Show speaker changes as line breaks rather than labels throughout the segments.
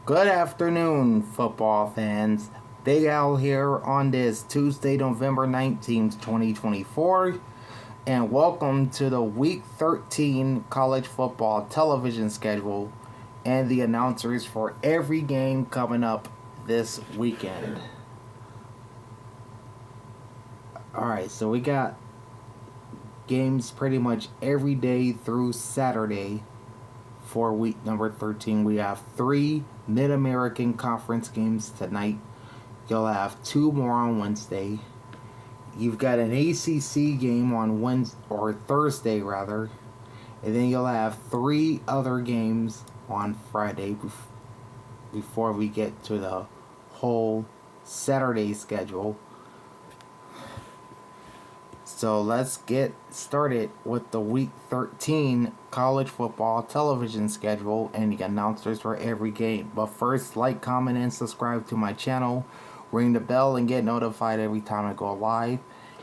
Good afternoon, football fans. Big Al here on this Tuesday, November 19th, 2024, and welcome to the Week 13 college football television schedule and the announcers for every game coming up this weekend. Alright, so we got games pretty much every day through Saturday. For week number 13, we have 3 Mid-American Conference games tonight. You'll have 2 more on Wednesday. You've got an ACC game on Wednesday, or Thursday rather. And then you'll have 3 other games on Friday before we get to the whole Saturday schedule. So let's get started with the Week 13 college football television schedule and the announcers for every game. But first, like, comment, and subscribe to my channel. Ring the bell and get notified every time I go live.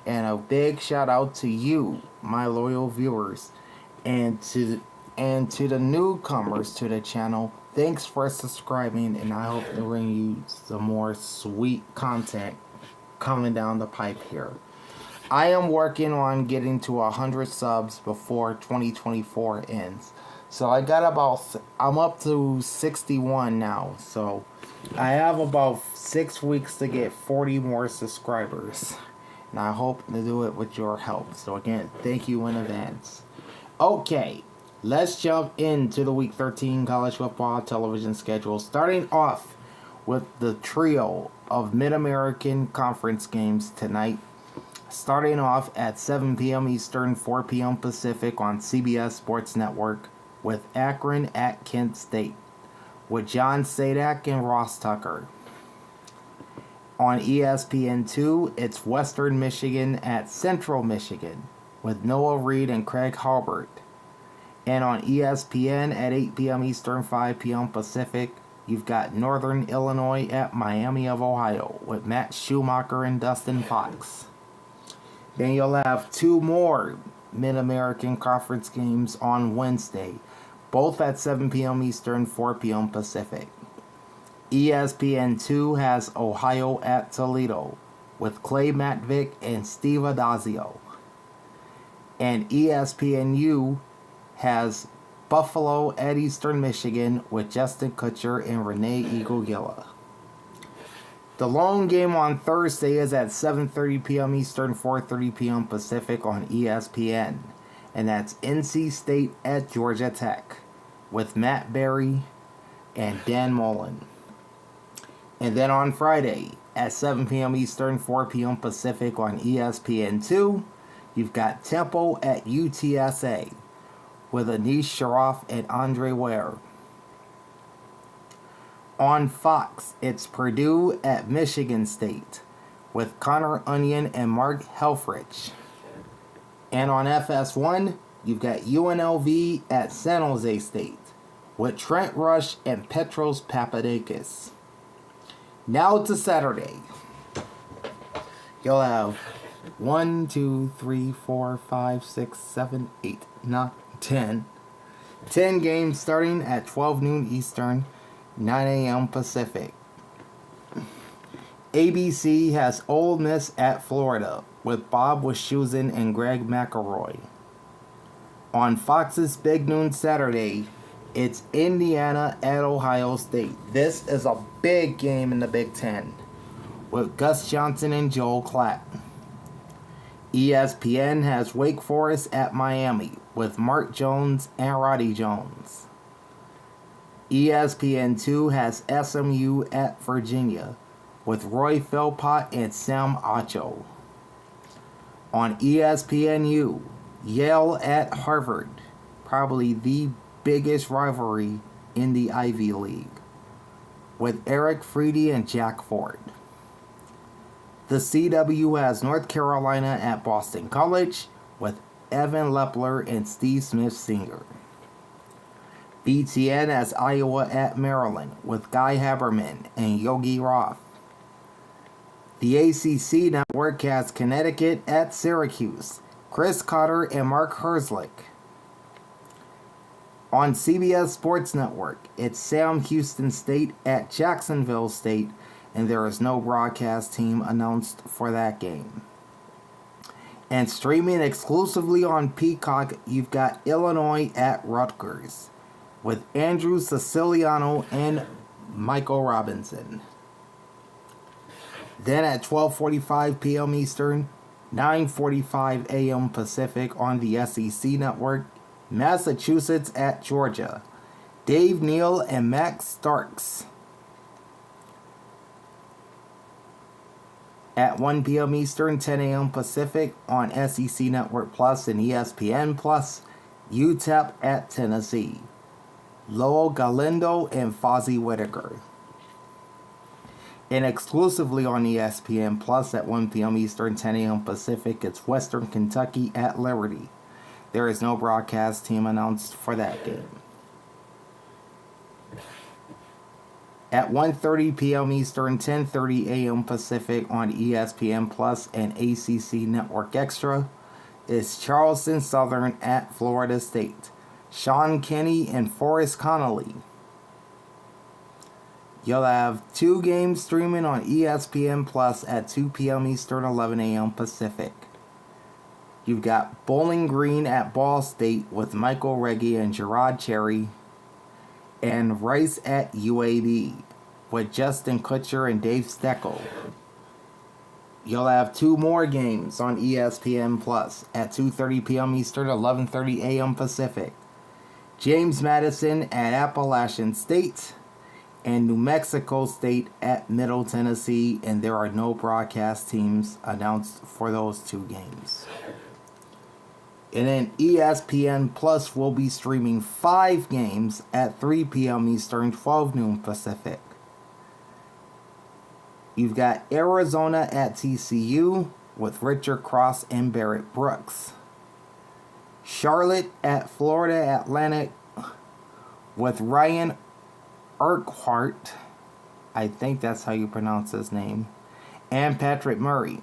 And a big shout out to you, my loyal viewers, and to the newcomers to the channel. Thanks for subscribing, and I hope to bring you some more sweet content coming down the pipe here. I am working on getting to 100 subs before 2024 ends. So I'm up to 61 now. So I have about 6 weeks to get 40 more subscribers. And I hope to do it with your help. So again, thank you in advance. Okay, let's jump into the Week 13 college football television schedule. Starting off with the trio of Mid-American Conference games tonight. Starting off at 7 p.m. Eastern, 4 p.m. Pacific on CBS Sports Network with Akron at Kent State with John Sadak and Ross Tucker. On ESPN2, it's Western Michigan at Central Michigan with Noah Reid and Craig Halbert. And on ESPN at 8 p.m. Eastern, 5 p.m. Pacific, you've got Northern Illinois at Miami of Ohio with Matt Schumacher and Dustin Fox. Then you'll have 2 more Mid-American Conference games on Wednesday, both at 7 p.m. Eastern, 4 p.m. Pacific. ESPN2 has Ohio at Toledo with Clay Matvick and Steve Adazio. And ESPNU has Buffalo at Eastern Michigan with Justin Kutcher and Renee Eagle-Gilla. The lone game on Thursday is at 7:30 p.m. Eastern, 4:30 p.m. Pacific on ESPN. And that's NC State at Georgia Tech with Matt Berry and Dan Mullen. And then on Friday at 7 p.m. Eastern, 4 p.m. Pacific on ESPN2, you've got Temple at UTSA with Anish Sharaff and Andre Ware. On Fox, it's Purdue at Michigan State with Connor Onion and Mark Helfrich. And on FS1, you've got UNLV at San Jose State with Trent Rush and Petros Papadakis. Now to Saturday. You'll have 1, 2, 3, 4, 5, 6, 7, 8, 9, 10. 10 games starting at 12 noon Eastern, 9 a.m. Pacific. ABC has Ole Miss at Florida with Bob Wischusen and Greg McElroy. On Fox's Big Noon Saturday, it's Indiana at Ohio State. This is a big game in the Big Ten with Gus Johnson and Joel Klatt. ESPN has Wake Forest at Miami with Mark Jones and Roddy Jones. ESPN2 has SMU at Virginia with Roy Philpott and Sam Acho. On ESPNU, Yale at Harvard, probably the biggest rivalry in the Ivy League, with Eric Freedy and Jack Ford. The CW has North Carolina at Boston College with Evan Lepler and Steve Smith Sr. BTN has Iowa at Maryland with Guy Haberman and Yogi Roth. The ACC network has Connecticut at Syracuse, Chris Cotter and Mark Herzlich. On CBS Sports Network, it's Sam Houston State at Jacksonville State, and there is no broadcast team announced for that game. And streaming exclusively on Peacock, you've got Illinois at Rutgers with Andrew Siciliano and Michael Robinson. Then at 12:45 p.m. Eastern, 9:45 a.m. Pacific on the SEC Network, Massachusetts at Georgia, Dave Neal and Max Starks. At 1 p.m. Eastern, 10 a.m. Pacific on SEC Network Plus and ESPN Plus, UTEP at Tennessee, Lowell Galindo and Fozzie Whitaker. And exclusively on ESPN Plus at 1 p.m. Eastern, 10 a.m. Pacific, it's Western Kentucky at Liberty. There is no broadcast team announced for that game. At 1:30 p.m. Eastern, 10:30 a.m. Pacific on ESPN Plus and ACC Network Extra, is Charleston Southern at Florida State, Sean Kinney and Forrest Connolly. You'll have 2 games streaming on ESPN Plus at 2 p.m. Eastern, 11 a.m. Pacific. You've got Bowling Green at Ball State with Michael Reggie and Gerard Cherry, and Rice at UAB with Justin Kutcher and Dave Steckel. You'll have 2 more games on ESPN Plus at 2:30 p.m. Eastern, 11:30 a.m. Pacific. James Madison at Appalachian State and New Mexico State at Middle Tennessee, and there are no broadcast teams announced for those 2 games. And then ESPN Plus will be streaming 5 games at 3 p.m. Eastern, 12 noon Pacific. You've got Arizona at TCU with Richard Cross and Barrett Brooks. Charlotte at Florida Atlantic with Ryan Urquhart, I think that's how you pronounce his name, and Patrick Murray.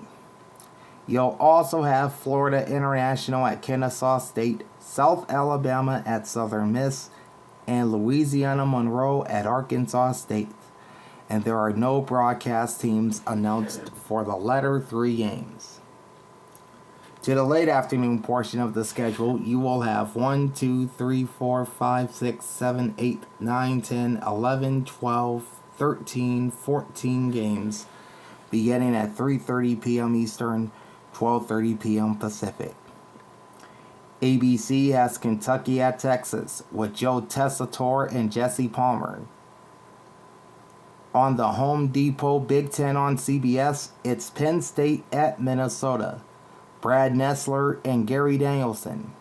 You'll also have Florida International at Kennesaw State, South Alabama at Southern Miss, and Louisiana Monroe at Arkansas State. And there are no broadcast teams announced for the latter 3 games. To the late afternoon portion of the schedule, you will have 1, 2, 3, 4, 5, 6, 7, 8, 9, 10, 11, 12, 13, 14 games beginning at 3:30 p.m. Eastern, 12:30 p.m. Pacific. ABC has Kentucky at Texas with Joe Tessitore and Jesse Palmer. On the Home Depot Big Ten on CBS, it's Penn State at Minnesota, Brad Nessler and Gary Danielson.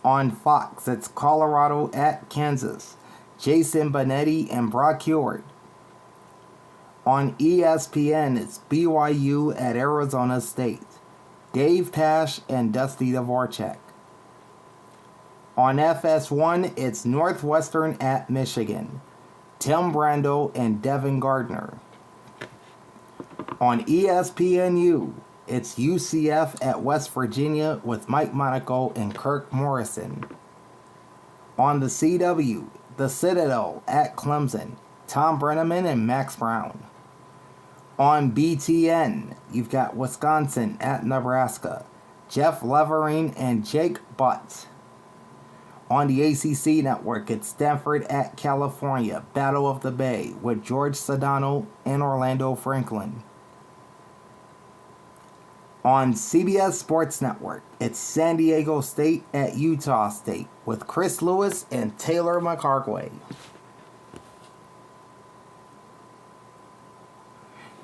On Fox, it's Colorado at Kansas, Jason Benetti and Brock Huard. On ESPN, it's BYU at Arizona State, Dave Pasch and Dusty Dvorak. On FS1, it's Northwestern at Michigan, Tim Brando and Devin Gardner. On ESPNU, it's UCF at West Virginia with Mike Monaco and Kirk Morrison. On the CW, the Citadel at Clemson, Tom Brenneman and Max Brown. On BTN, you've got Wisconsin at Nebraska, Jeff Levering and Jake Butt. On the ACC network, it's Stanford at California, Battle of the Bay with George Sedano and Orlando Franklin. On CBS Sports Network, it's San Diego State at Utah State with Chris Lewis and Taylor McHargway.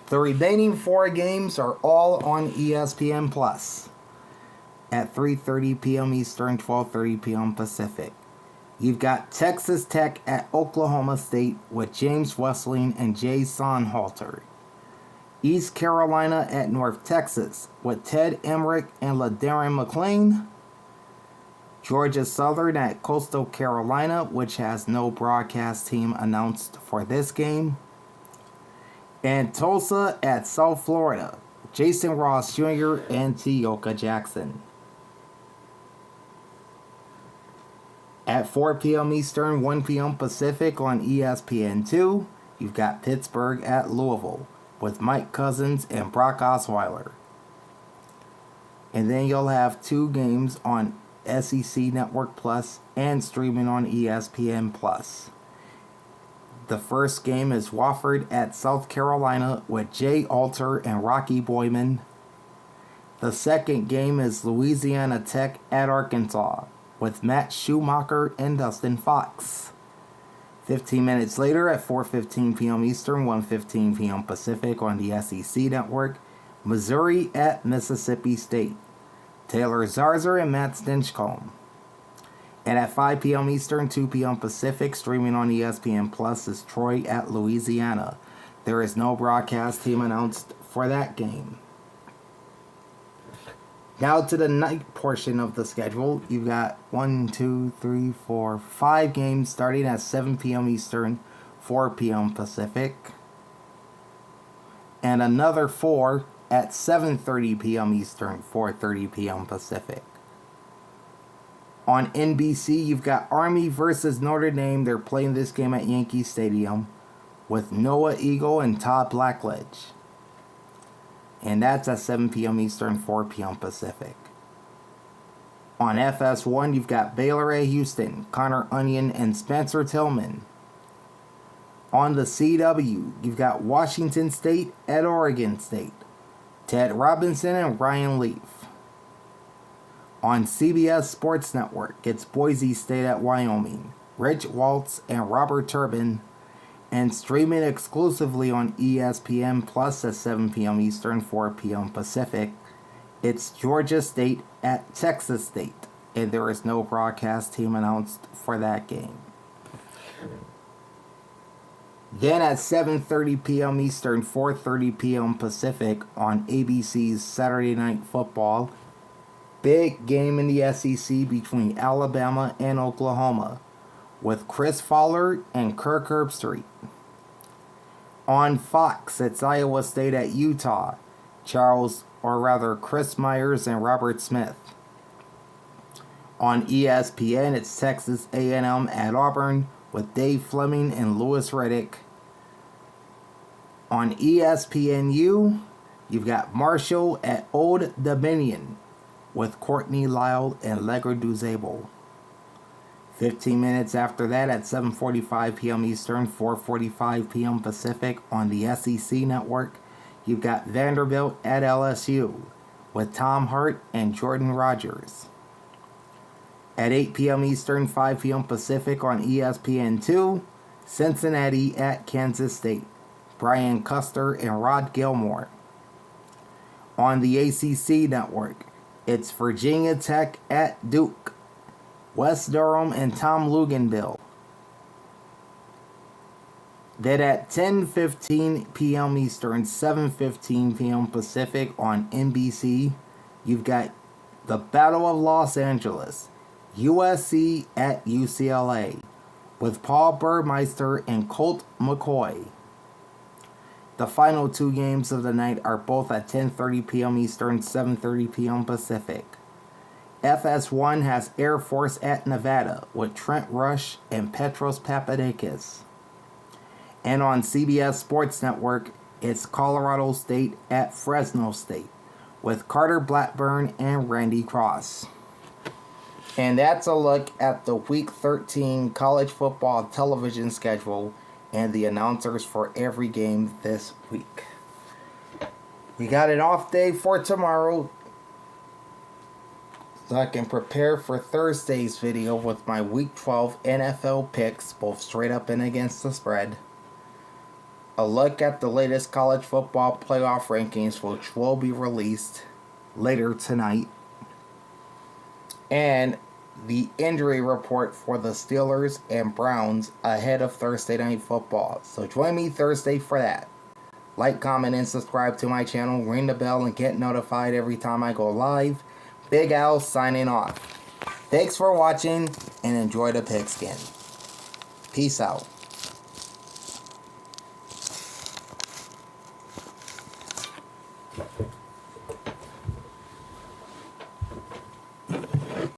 The remaining 4 games are all on ESPN Plus at 3:30 p.m. Eastern, 12:30 p.m. Pacific. You've got Texas Tech at Oklahoma State with James Wesseling and Jay Sonhalter. East Carolina at North Texas with Ted Emmerich and LaDarren McClain. Georgia Southern at Coastal Carolina, which has no broadcast team announced for this game. And Tulsa at South Florida, Jason Ross Jr. and Tioka Jackson. At 4 p.m. Eastern, 1 p.m. Pacific on ESPN2, you've got Pittsburgh at Louisville with Mike Cousins and Brock Osweiler. And then you'll have 2 games on SEC Network Plus and streaming on ESPN Plus. The first game is Wofford at South Carolina with Jay Alter and Rocky Boyman. The second game is Louisiana Tech at Arkansas with Matt Schumacher and Dustin Fox. 15 minutes later at 4:15 p.m. Eastern, 1:15 p.m. Pacific on the SEC Network, Missouri at Mississippi State. Taylor Zarzour and Matt Stinchcomb. And at 5 p.m. Eastern, 2 p.m. Pacific, streaming on ESPN Plus is Troy at Louisiana. There is no broadcast team announced for that game. Now to the night portion of the schedule. You've got 5 games starting at 7 p.m. Eastern, 4 p.m. Pacific. And another 4 at 7:30 p.m. Eastern, 4:30 p.m. Pacific. On NBC, you've got Army versus Notre Dame. They're playing this game at Yankee Stadium with Noah Eagle and Todd Blackledge. And that's at 7 p.m. Eastern, 4 p.m. Pacific. On FS1, you've got Baylor at Houston, Connor Onion and Spencer Tillman. On the CW, you've got Washington State at Oregon State, Ted Robinson and Ryan Leaf. On CBS Sports Network, it's Boise State at Wyoming, Rich Waltz and Robert Turbin. And streaming exclusively on ESPN Plus at 7 p.m. Eastern, 4 p.m. Pacific, it's Georgia State at Texas State. And there is no broadcast team announced for that game. Then at 7:30 p.m. Eastern, 4:30 p.m. Pacific on ABC's Saturday Night Football, big game in the SEC between Alabama and Oklahoma with Chris Fowler and Kirk Herbstreit. On Fox, it's Iowa State at Utah, Chris Myers and Robert Smith. On ESPN, it's Texas A&M at Auburn with Dave Fleming and Louis Riddick. On ESPNU, you've got Marshall at Old Dominion with Courtney Lyle and Legger Duzable. 15 minutes after that at 7:45 p.m. Eastern, 4:45 p.m. Pacific on the SEC Network, you've got Vanderbilt at LSU with Tom Hart and Jordan Rogers. At 8 p.m. Eastern, 5 p.m. Pacific on ESPN2, Cincinnati at Kansas State, Brian Custer and Rod Gilmore. On the ACC Network, it's Virginia Tech at Duke, Wes Durham and Tom Luganville. Then at 10:15 p.m. Eastern, 7:15 p.m. Pacific on NBC, you've got the Battle of Los Angeles, USC at UCLA, with Paul Burmeister and Colt McCoy. The final 2 games of the night are both at 10:30 p.m. Eastern, 7:30 p.m. Pacific. FS1 has Air Force at Nevada with Trent Rush and Petros Papadakis. And on CBS Sports Network, it's Colorado State at Fresno State with Carter Blackburn and Randy Cross. And that's a look at the Week 13 college football television schedule and the announcers for every game this week. We got an off day for tomorrow, so I can prepare for Thursday's video with my Week 12 NFL picks, both straight up and against the spread. A look at the latest college football playoff rankings, which will be released later tonight. And the injury report for the Steelers and Browns ahead of Thursday Night Football. So join me Thursday for that. Like, comment, and subscribe to my channel. Ring the bell and get notified every time I go live. Big Al signing off. Thanks for watching and enjoy the pigskin. Peace out.